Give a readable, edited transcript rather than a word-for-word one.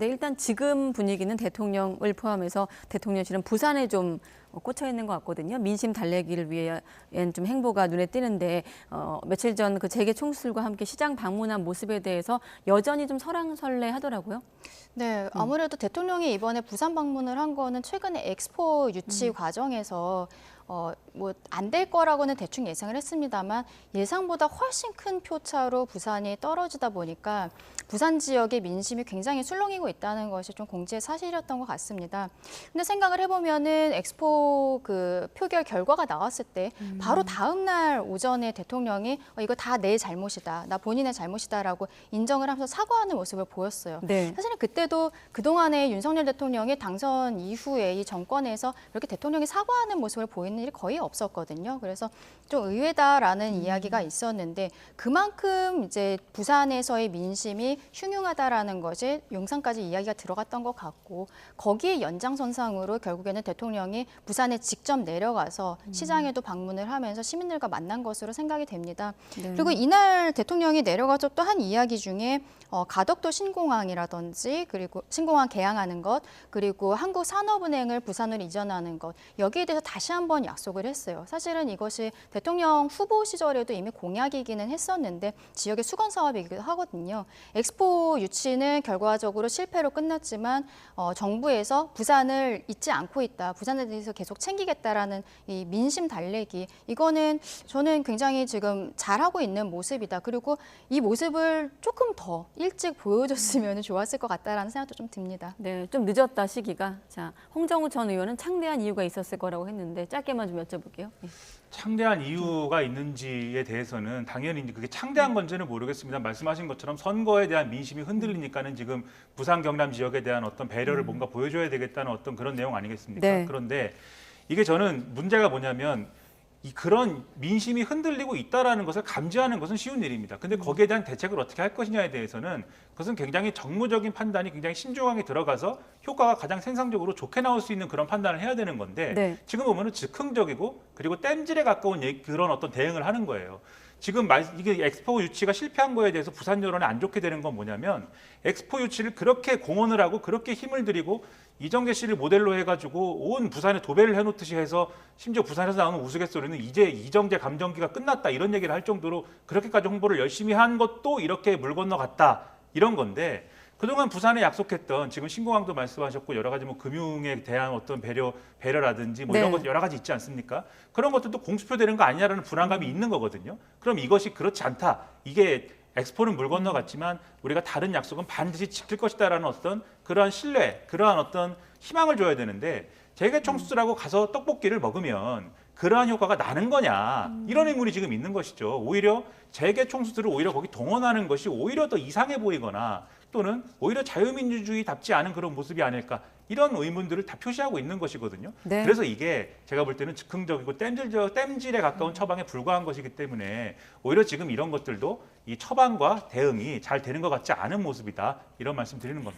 그런데 일단 지금 분위기는 대통령을 포함해서 대통령실은 부산에 좀 꽂혀 있는 것 같거든요. 민심 달래기를 위한 좀 행보가 눈에 띄는데 며칠 전 그 재계 총수들과 함께 시장 방문한 모습에 대해서 여전히 좀 설왕설래하더라고요. 네, 아무래도 대통령이 이번에 부산 방문을 한 거는 최근에 엑스포 유치 과정에서 뭐 안 될 거라고는 대충 예상을 했습니다만 예상보다 훨씬 큰 표차로 부산이 떨어지다 보니까 부산 지역의 민심이 굉장히 술렁이고 있다는 것이 좀 공지의 사실이었던 것 같습니다. 근데 생각을 해보면은 엑스포 그 표결 결과가 나왔을 때 바로 다음 날 오전에 대통령이 이거 다 내 잘못이다, 나 본인의 잘못이다라고 인정을 하면서 사과하는 모습을 보였어요. 네. 사실은 그때도 그동안에 윤석열 대통령이 당선 이후에 이 정권에서 이렇게 대통령이 사과하는 모습을 보이는 일이 거의 없었거든요. 그래서 좀 의외다라는 이야기가 있었는데 그만큼 이제 부산에서의 민심이 흉흉하다라는 것이 용산까지 이야기가 들어갔던 것 같고 거기에 연장선상으로 결국에는 대통령이 부산에 직접 내려가서 시장에도 방문을 하면서 시민들과 만난 것으로 생각이 됩니다. 네. 그리고 이날 대통령이 내려가서 또 한 이야기 중에 가덕도 신공항이라든지 그리고 신공항 개항하는 것 그리고 한국산업은행을 부산으로 이전하는 것 여기에 대해서 다시 한번 약속을 했어요. 사실은 이것이 대통령 후보 시절에도 이미 공약이기는 했었는데 지역의 수건 사업이기도 하거든요. 엑스포 유치는 결과적으로 실패로 끝났지만 정부에서 부산을 잊지 않고 있다. 부산에 대해서 계속 챙기겠다라는 이 민심 달래기 이거는 저는 굉장히 지금 잘하고 있는 모습이다. 그리고 이 모습을 조금 더 일찍 보여줬으면 좋았을 것 같다라는 생각도 좀 듭니다. 네, 좀 늦었다 시기가. 자, 홍정우 전 의원은 창대한 이유가 있었을 거라고 했는데 짧게만 좀 여쭤볼게요. 예. 창대한 이유가 있는지에 대해서는 당연히 이제 그게 창대한 건지는 모르겠습니다. 말씀하신 것처럼 선거에 대한 민심이 흔들리니까는 지금 부산 경남 지역에 대한 어떤 배려를 뭔가 보여줘야 되겠다는 어떤 그런 내용 아니겠습니까? 네. 그런데 이게 저는 문제가 뭐냐면 그런 민심이 흔들리고 있다라는 것을 감지하는 것은 쉬운 일입니다. 근데 거기에 대한 대책을 어떻게 할 것이냐에 대해서는 그것은 굉장히 정무적인 판단이 굉장히 신중하게 들어가서 효과가 가장 생산적으로 좋게 나올 수 있는 그런 판단을 해야 되는 건데 네. 지금 보면은 즉흥적이고 그리고 땜질에 가까운 그런 어떤 대응을 하는 거예요. 지금 이게 엑스포 유치가 실패한 거에 대해서 부산 여론이 안 좋게 되는 건 뭐냐면 엑스포 유치를 그렇게 공헌을 하고 그렇게 힘을 들이고 이정재 씨를 모델로 해가지고 온 부산에 도배를 해놓듯이 해서 심지어 부산에서 나오는 우스갯소리는 이제 이정재 감정기가 끝났다 이런 얘기를 할 정도로 그렇게까지 홍보를 열심히 한 것도 이렇게 물 건너갔다 이런 건데 그동안 부산에 약속했던 지금 신공항도 말씀하셨고 여러 가지 뭐 금융에 대한 어떤 배려라든지 뭐 이런 네. 것 여러 가지 있지 않습니까? 그런 것들도 공수표되는 거 아니냐라는 불안감이 있는 거거든요. 그럼 이것이 그렇지 않다. 이게 엑스포는 물 건너갔지만 우리가 다른 약속은 반드시 지킬 것이다라는 어떤 그러한 신뢰, 그러한 어떤 희망을 줘야 되는데 재계 총수들하고 가서 떡볶이를 먹으면 그러한 효과가 나는 거냐 이런 의문이 지금 있는 것이죠. 오히려 재계 총수들을 오히려 거기 동원하는 것이 오히려 더 이상해 보이거나 또는 오히려 자유민주주의답지 않은 그런 모습이 아닐까 이런 의문들을 다 표시하고 있는 것이거든요. 네. 그래서 이게 제가 볼 때는 즉흥적이고 땜질에 가까운 처방에 불과한 것이기 때문에 오히려 지금 이런 것들도 이 처방과 대응이 잘 되는 것 같지 않은 모습이다 이런 말씀 드리는 겁니다.